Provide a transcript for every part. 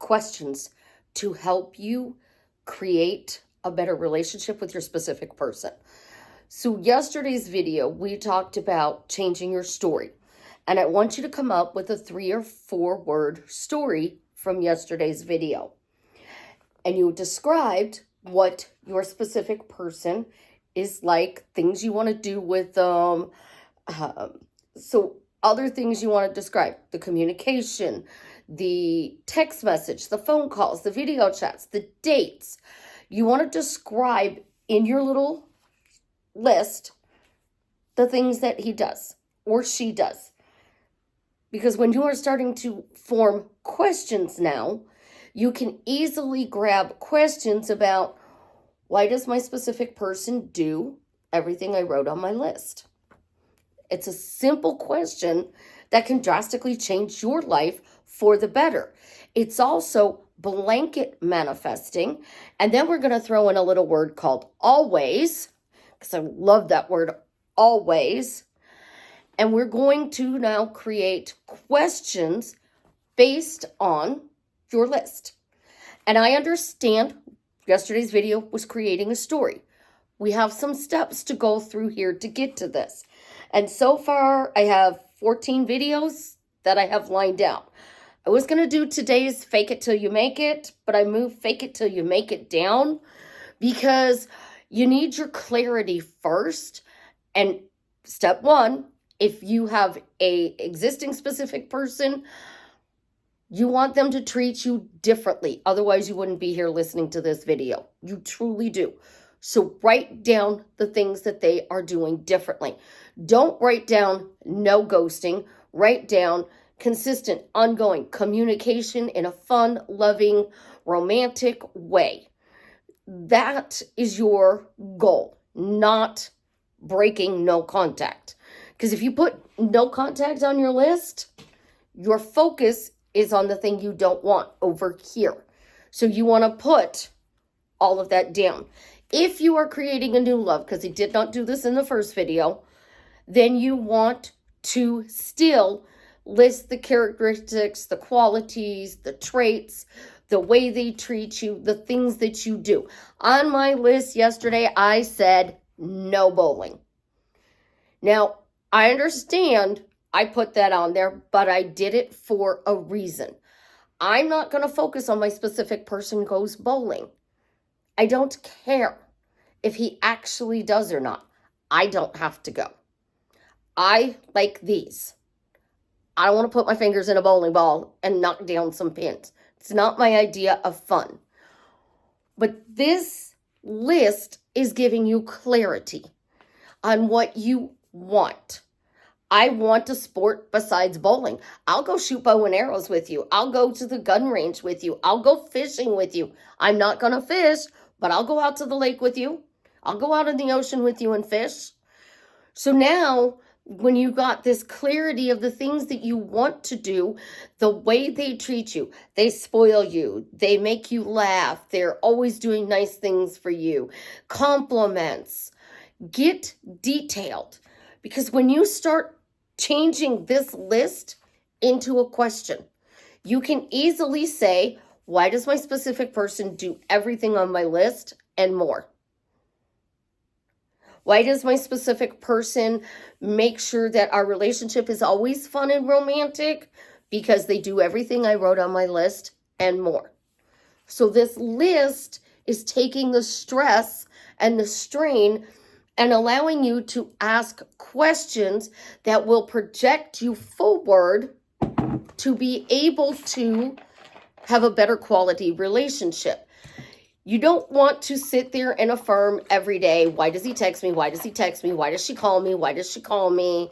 questions to help you create a better relationship with your specific person. So yesterday's video, we talked about changing your story. And I want you to come up with a 3 or 4 word story from yesterday's video. And you described what your specific person is like, things you want to do with them. So other things you want to describe, the communication, the text message, the phone calls, the video chats, the dates. You want to describe in your little list the things that he does or she does. Because when you are starting to form questions now, you can easily grab questions about, why does my specific person do everything I wrote on my list? It's a simple question that can drastically change your life for the better. It's also blanket manifesting. And then we're going to throw in a little word called always, because I love that word, always. And we're going to now create questions based on your list. And I understand yesterday's video was creating a story. We have some steps to go through here to get to this. And so far, I have 14 videos that I have lined out. I was going to do today's fake it till you make it, but I moved fake it till you make it down because you need your clarity first. And step 1, if you have a existing specific person, you want them to treat you differently. Otherwise, you wouldn't be here listening to this video. You truly do. So write down the things that they are doing differently. Don't write down no ghosting. Write down consistent, ongoing communication in a fun, loving, romantic way. That is your goal, not breaking no contact. Because if you put no contact on your list, your focus is on the thing you don't want over here. So you want to put all of that down. If you are creating a new love, because he did not do this in the first video, then you want to still list the characteristics, the qualities, the traits, the way they treat you, the things that you do. On my list yesterday, I said no bowling. Now, I understand I put that on there, but I did it for a reason. I'm not going to focus on my specific person goes bowling. I don't care if he actually does or not. I don't have to go. I like these. I don't want to put my fingers in a bowling ball and knock down some pins. It's not my idea of fun. But this list is giving you clarity on what you want. I want a sport besides bowling. I'll go shoot bow and arrows with you. I'll go to the gun range with you. I'll go fishing with you. I'm not going to fish, but I'll go out to the lake with you. I'll go out in the ocean with you and fish. So now, when you got this clarity of the things that you want to do, the way they treat you, they spoil you, they make you laugh, they're always doing nice things for you, compliments, get detailed. Because when you start changing this list into a question, you can easily say, why does my specific person do everything on my list and more? Why does my specific person make sure that our relationship is always fun and romantic? Because they do everything I wrote on my list and more. So this list is taking the stress and the strain and allowing you to ask questions that will project you forward to be able to have a better quality relationship. You don't want to sit there and affirm every day, why does he text me? Why does he text me? Why does she call me? Why does she call me?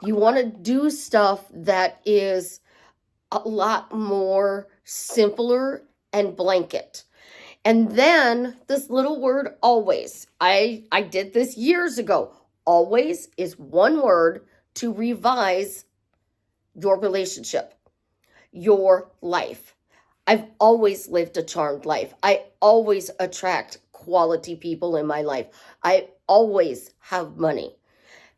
You want to do stuff that is a lot more simpler and blanket. And then this little word always. I did this years ago. Always is one word to revise your relationship, your life. I've always lived a charmed life. I always attract quality people in my life. I always have money.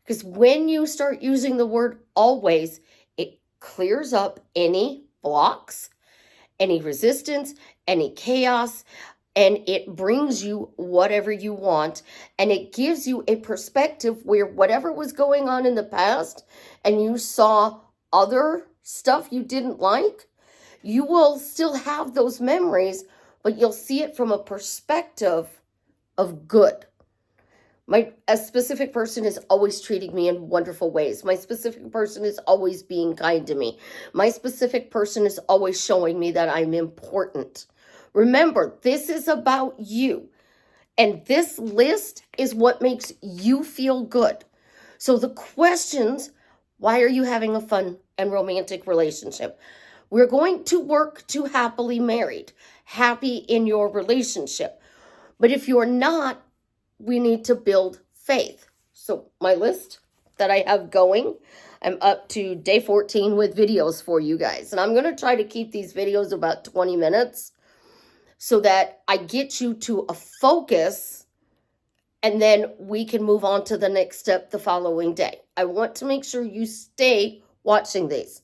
Because when you start using the word always, it clears up any blocks any resistance, any chaos, and it brings you whatever you want, and it gives you a perspective where whatever was going on in the past and you saw other stuff you didn't like, you will still have those memories, but you'll see it from a perspective of good. A specific person is always treating me in wonderful ways. My specific person is always being kind to me. My specific person is always showing me that I'm important. Remember, this is about you. And this list is what makes you feel good. So the questions, why are you having a fun and romantic relationship? We're going to work to happily married, happy in your relationship. But if you're not, we need to build faith. So my list that I have going, I'm up to day 14 with videos for you guys. And I'm going to try to keep these videos about 20 minutes so that I get you to a focus, and then we can move on to the next step the following day. I want to make sure you stay watching these.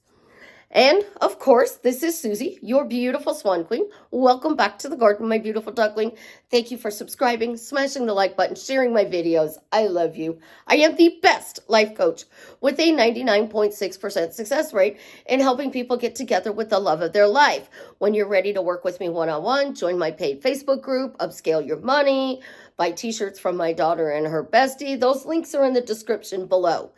And, of course, this is Susie, your beautiful Swan Queen. Welcome back to the garden, my beautiful duckling. Thank you for subscribing, smashing the like button, sharing my videos. I love you. I am the best life coach with a 99.6% success rate in helping people get together with the love of their life. When you're ready to work with me one-on-one, join my paid Facebook group, Upscale Your Money, buy t-shirts from my daughter and her bestie. Those links are in the description below.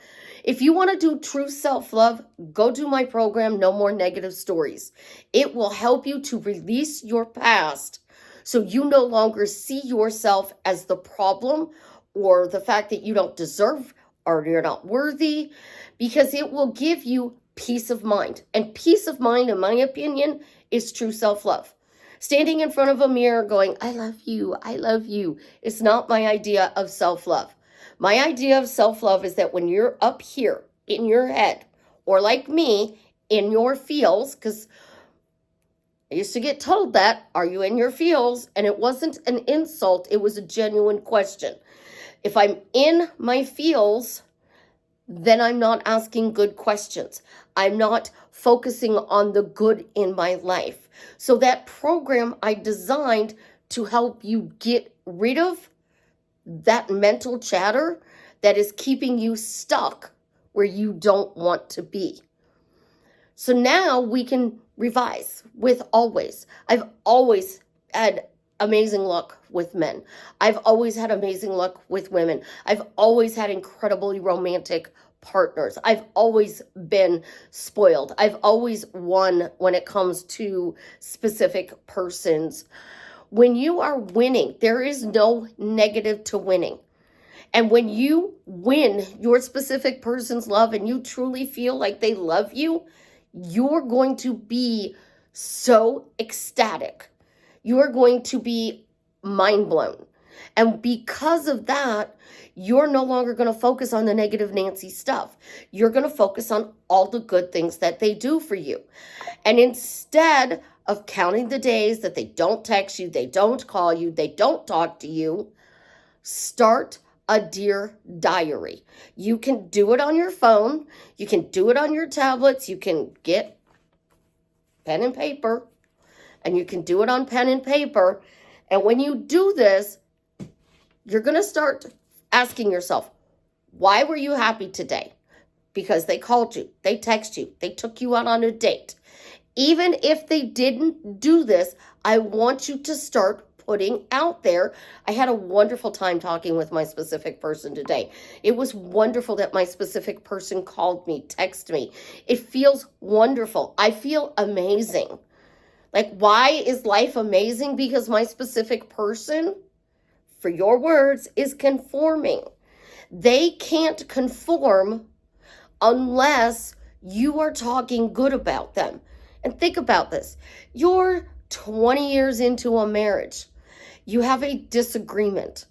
If you want to do true self-love, go do my program, No More Negative Stories. It will help you to release your past so you no longer see yourself as the problem or the fact that you don't deserve or you're not worthy, because it will give you peace of mind. And peace of mind, in my opinion, is true self-love. Standing in front of a mirror going, I love you, is not my idea of self-love. My idea of self-love is that when you're up here in your head, or like me, in your feels, because I used to get told that, are you in your feels? And it wasn't an insult, it was a genuine question. If I'm in my feels, then I'm not asking good questions. I'm not focusing on the good in my life. So that program I designed to help you get rid of that mental chatter that is keeping you stuck where you don't want to be. So now we can revise with always. I've always had amazing luck with men. I've always had amazing luck with women. I've always had incredibly romantic partners. I've always been spoiled. I've always won when it comes to specific persons. When you are winning, there is no negative to winning. And when you win your specific person's love and you truly feel like they love you, you're going to be so ecstatic. You're going to be mind blown. And because of that, you're no longer going to focus on the negative Nancy stuff. You're going to focus on all the good things that they do for you. And instead of counting the days that they don't text you, they don't call you, they don't talk to you, start a Dear Diary. You can do it on your phone. You can do it on your tablets. You can get pen and paper, and you can do it on pen and paper. And when you do this, you're going to start asking yourself, why were you happy today? Because they called you, they texted you, they took you out on a date. Even if they didn't do this, I want you to start putting out there. I had a wonderful time talking with my specific person today. It was wonderful that my specific person called me, texted me. It feels wonderful. I feel amazing. Like, why is life amazing? Because my specific person, for your words, is conforming. They can't conform unless you are talking good about them. And think about this. You're 20 years into a marriage. You have a disagreement.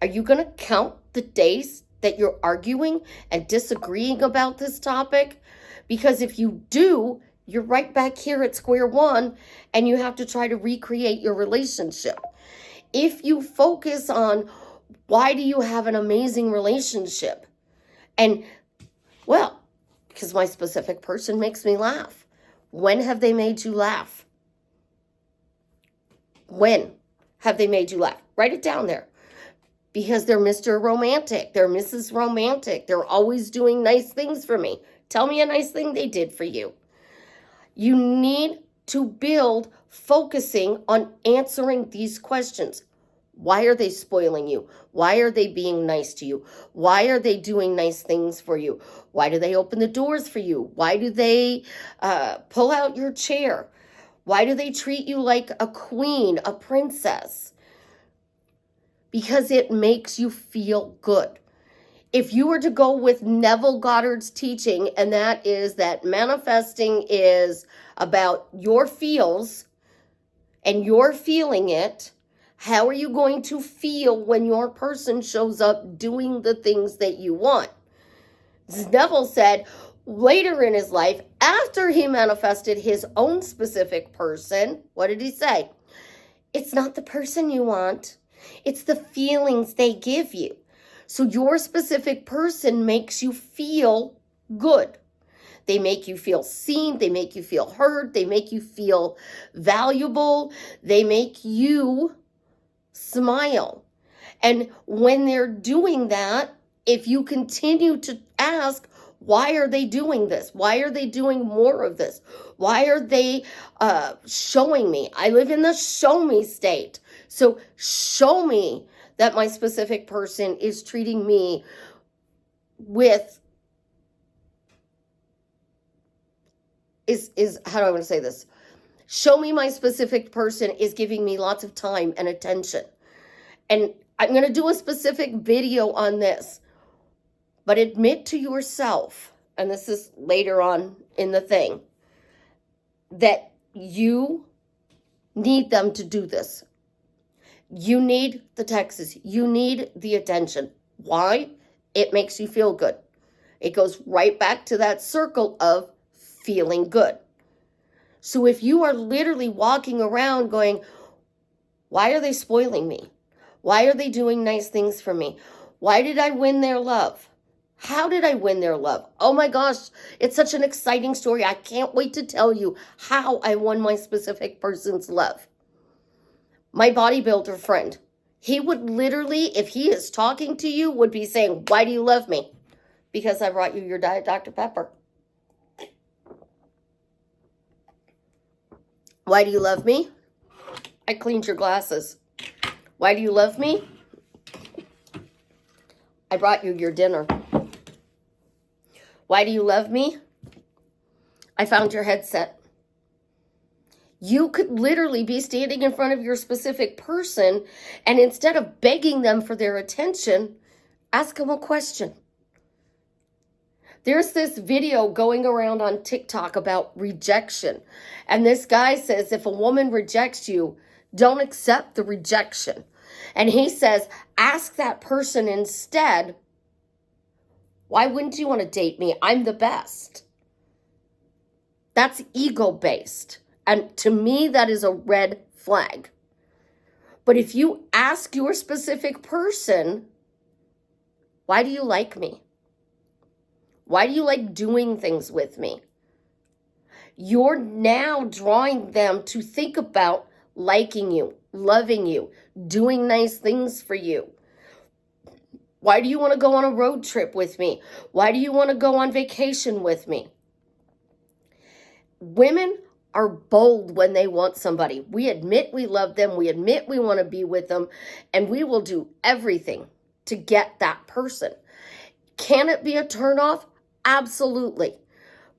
Are you going to count the days that you're arguing and disagreeing about this topic? Because if you do, you're right back here at square one and you have to try to recreate your relationship. If you focus on why do you have an amazing relationship? And, because my specific person makes me laugh. When have they made you laugh? When have they made you laugh? Write it down there. Because they're Mr. Romantic. They're Mrs. Romantic. They're always doing nice things for me. Tell me a nice thing they did for you. You need to build focusing on answering these questions. Why are they spoiling you? Why are they being nice to you? Why are they doing nice things for you? Why do they open the doors for you? Why do they pull out your chair? Why do they treat you like a queen, a princess? Because it makes you feel good. If you were to go with Neville Goddard's teaching, and that is that manifesting is about your feels and you're feeling it, how are you going to feel when your person shows up doing the things that you want? Neville said later in his life, after he manifested his own specific person, what did he say? It's not the person you want. It's the feelings they give you. So your specific person makes you feel good. They make you feel seen. They make you feel heard. They make you feel valuable. They make you smile. And when they're doing that, if you continue to ask, why are they doing this? Why are they doing more of this? Why are they showing me? I live in the show me state. So show me that my specific person is treating me with, how do I want to say this? Show me my specific person is giving me lots of time and attention. And I'm going to do a specific video on this. But admit to yourself, and this is later on in the thing, that you need them to do this. You need the texts. You need the attention. Why? It makes you feel good. It goes right back to that circle of feeling good. So if you are literally walking around going, why are they spoiling me? Why are they doing nice things for me? Why did I win their love? How did I win their love? Oh my gosh, it's such an exciting story. I can't wait to tell you how I won my specific person's love. My bodybuilder friend, he would literally, if he is talking to you, would be saying, why do you love me? Because I brought you your Diet Dr. Pepper. Why do you love me? I cleaned your glasses. Why do you love me? I brought you your dinner. Why do you love me? I found your headset. You could literally be standing in front of your specific person, and instead of begging them for their attention, ask them a question. There's this video going around on TikTok about rejection. And this guy says, if a woman rejects you, don't accept the rejection. And he says, ask that person instead, why wouldn't you want to date me? I'm the best. That's ego-based. And to me, that is a red flag. But if you ask your specific person, why do you like me? Why do you like doing things with me? You're now drawing them to think about liking you, loving you, doing nice things for you. Why do you want to go on a road trip with me? Why do you want to go on vacation with me? Women are bold when they want somebody. We admit we love them. We admit we want to be with them. And we will do everything to get that person. Can it be a turnoff? Absolutely.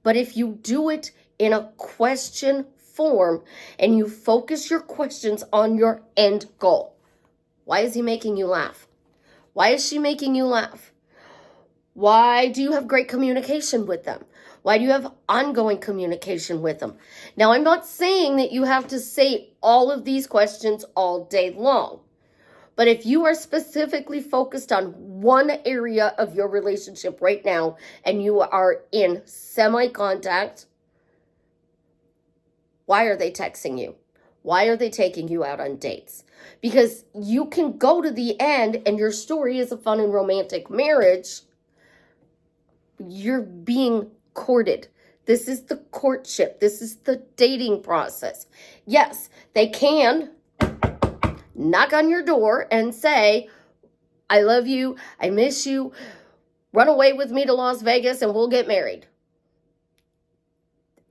But if you do it in a question form and you focus your questions on your end goal. Why is he making you laugh? Why is she making you laugh? Why do you have great communication with them? Why do you have ongoing communication with them? Now, I'm not saying that you have to say all of these questions all day long. But if you are specifically focused on one area of your relationship right now and you are in semi-contact, why are they texting you? Why are they taking you out on dates? Because you can go to the end and your story is a fun and romantic marriage. You're being courted. This is the courtship. This is the dating process. Yes, they can knock on your door and say, I love you, I miss you, run away with me to Las Vegas and we'll get married.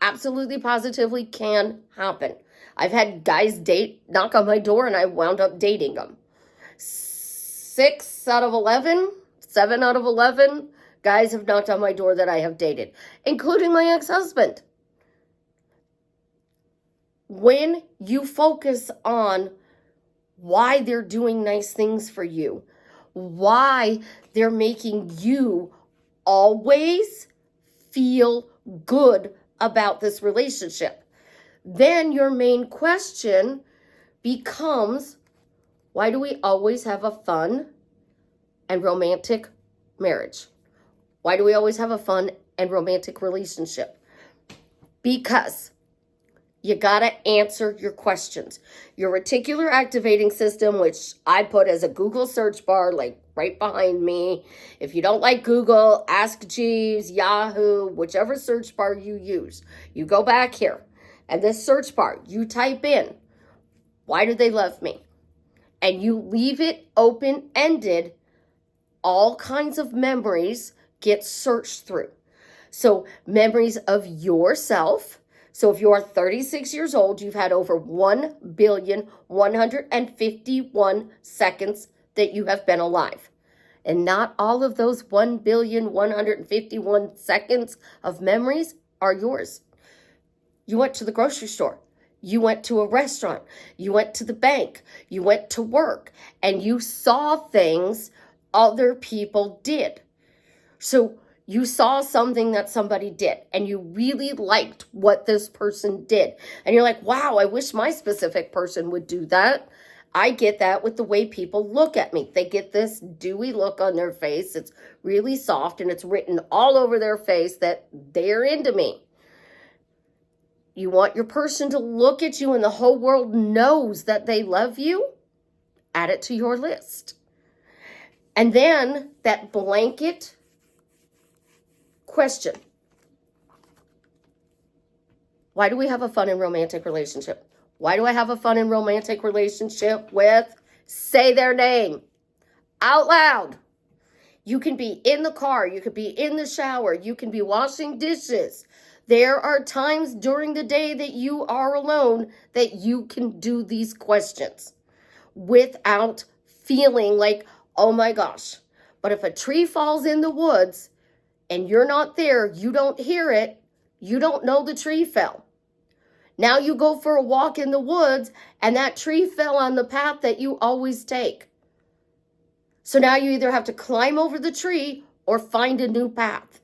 Absolutely, positively can happen. I've had guys knock on my door and I wound up dating them. 7 out of 11 guys have knocked on my door that I have dated, including my ex-husband. When you focus on why they're doing nice things for you, why they're making you always feel good about this relationship, then your main question becomes, why do we always have a fun and romantic marriage? Why do we always have a fun and romantic relationship? Because you got to answer your questions. Your reticular activating system, which I put as a Google search bar, like right behind me. If you don't like Google, Ask Jeeves, Yahoo, whichever search bar you use. You go back here, and this search bar, you type in, why do they love me? And you leave it open-ended. All kinds of memories get searched through. So memories of yourself. So if you are 36 years old, you've had over 1,151 seconds that you have been alive. And not all of those 1,151 seconds of memories are yours. You went to the grocery store. You went to a restaurant. You went to the bank. You went to work. And you saw things other people did. So you saw something that somebody did and you really liked what this person did. And you're like, wow, I wish my specific person would do that. I get that with the way people look at me. They get this dewy look on their face. It's really soft and it's written all over their face that they're into me. You want your person to look at you and the whole world knows that they love you? Add it to your list. And then that blanket question. Why do we have a fun and romantic relationship? Why do I have a fun and romantic relationship with? Say their name out loud. You can be in the car. You could be in the shower. You can be washing dishes. There are times during the day that you are alone that you can do these questions without feeling like, oh my gosh. But if a tree falls in the woods, and you're not there, you don't hear it, you don't know the tree fell. Now you go for a walk in the woods and that tree fell on the path that you always take. So now you either have to climb over the tree or find a new path.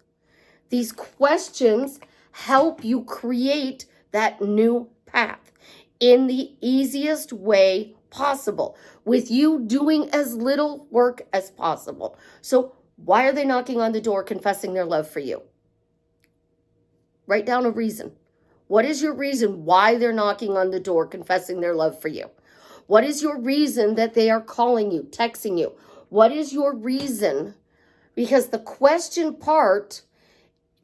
These questions help you create that new path in the easiest way possible with you doing as little work as possible. So why are they knocking on the door confessing their love for you? Write down a reason. What is your reason why they're knocking on the door confessing their love for you? What is your reason that they are calling you, texting you? What is your reason? Because the question part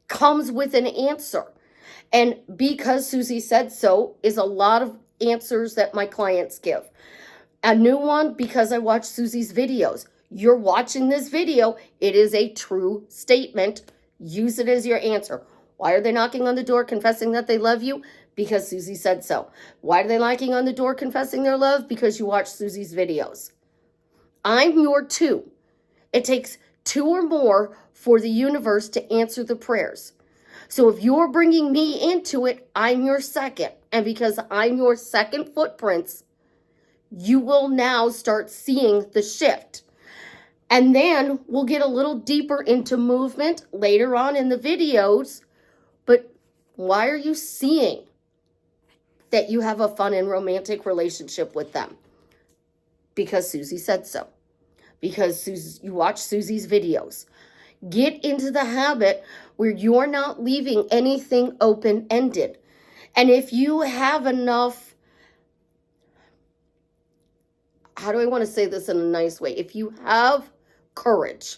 comes with an answer. And because Suzie said so is a lot of answers that my clients give. A new one, because I watch Suzie's videos. You're watching this video. It is a true statement. Use it as your answer. Why are they knocking on the door confessing that they love you? Because Suzie said so. Why are they knocking on the door confessing their love? Because you watch Suzie's videos. I'm your two. It takes two or more for the universe to answer the prayers. So if you're bringing me into it, I'm your second. And because I'm your second footprints, you will now start seeing the shift. And then we'll get a little deeper into movement later on in the videos. But why are you seeing that you have a fun and romantic relationship with them? Because Suzie said so. Because you watch Suzie's videos. Get into the habit where you're not leaving anything open-ended. And if you have enough, how do I want to say this in a nice way? If you have courage,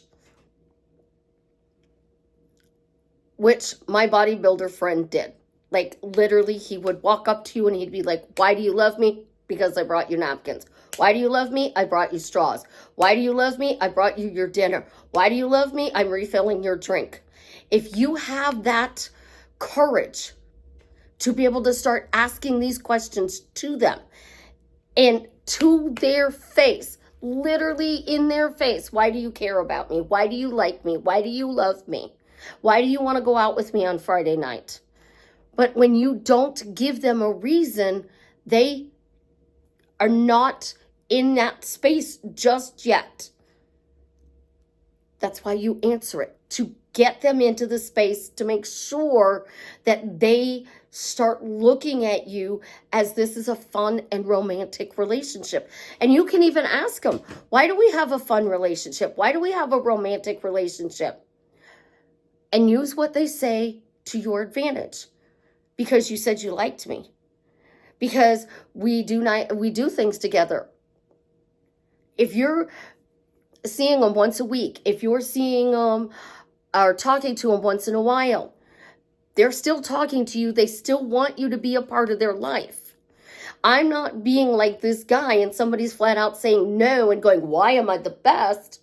which my bodybuilder friend did. Like literally he would walk up to you and he'd be like, why do you love me? Because I brought you napkins. Why do you love me? I brought you straws. Why do you love me? I brought you your dinner. Why do you love me? I'm refilling your drink. If you have that courage to be able to start asking these questions to them and to their face, literally in their face, why do you care about me? Why do you like me? Why do you love me? Why do you want to go out with me on Friday night? But when you don't give them a reason, they are not in that space just yet. That's why you answer it, to get them into the space, to make sure that they start looking at you as this is a fun and romantic relationship. And you can even ask them, why do we have a fun relationship? Why do we have a romantic relationship? And use what they say to your advantage. Because you said you liked me. Because we do things together. If you're seeing them once a week, if you're seeing them or talking to them once in a while, they're still talking to you. They still want you to be a part of their life. I'm not being like this guy and somebody's flat out saying no and going, why am I the best?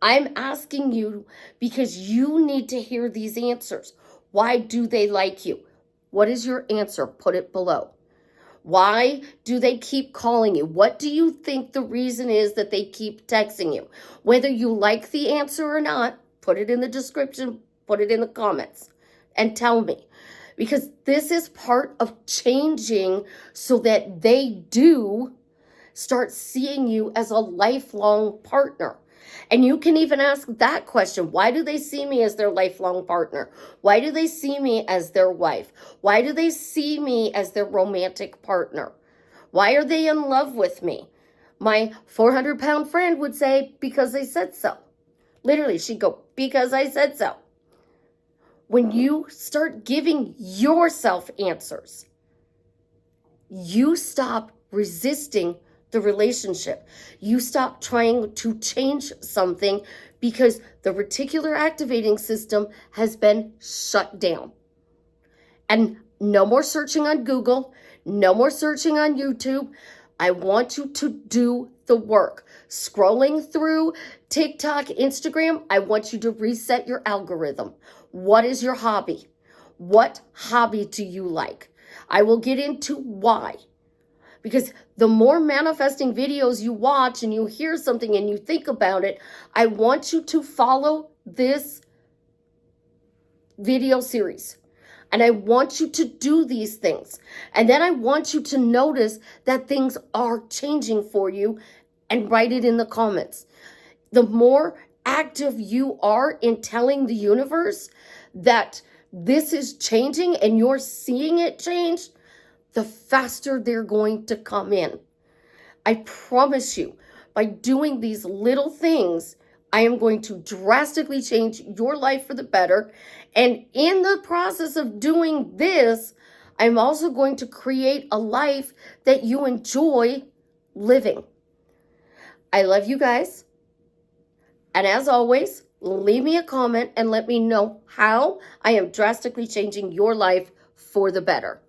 I'm asking you because you need to hear these answers. Why do they like you? What is your answer? Put it below. Why do they keep calling you? What do you think the reason is that they keep texting you? Whether you like the answer or not, put it in the description, put it in the comments, and tell me. Because this is part of changing so that they do start seeing you as a lifelong partner. And you can even ask that question. Why do they see me as their lifelong partner? Why do they see me as their wife? Why do they see me as their romantic partner? Why are they in love with me? My 400-pound friend would say, because I said so. Literally, she'd go, because I said so. When you start giving yourself answers, you stop resisting the relationship. You stop trying to change something because the reticular activating system has been shut down. And no more searching on Google, no more searching on YouTube. I want you to do the work. Scrolling through TikTok, Instagram, I want you to reset your algorithm. What is your hobby? What hobby do you like? I will get into why. Because the more manifesting videos you watch and you hear something and you think about it, I want you to follow this video series. And I want you to do these things. And then I want you to notice that things are changing for you and write it in the comments. The more active you are in telling the universe that this is changing and you're seeing it change, the faster they're going to come in. I promise you, by doing these little things, I am going to drastically change your life for the better. And in the process of doing this, I'm also going to create a life that you enjoy living. I love you guys. And as always, leave me a comment and let me know how I am drastically changing your life for the better.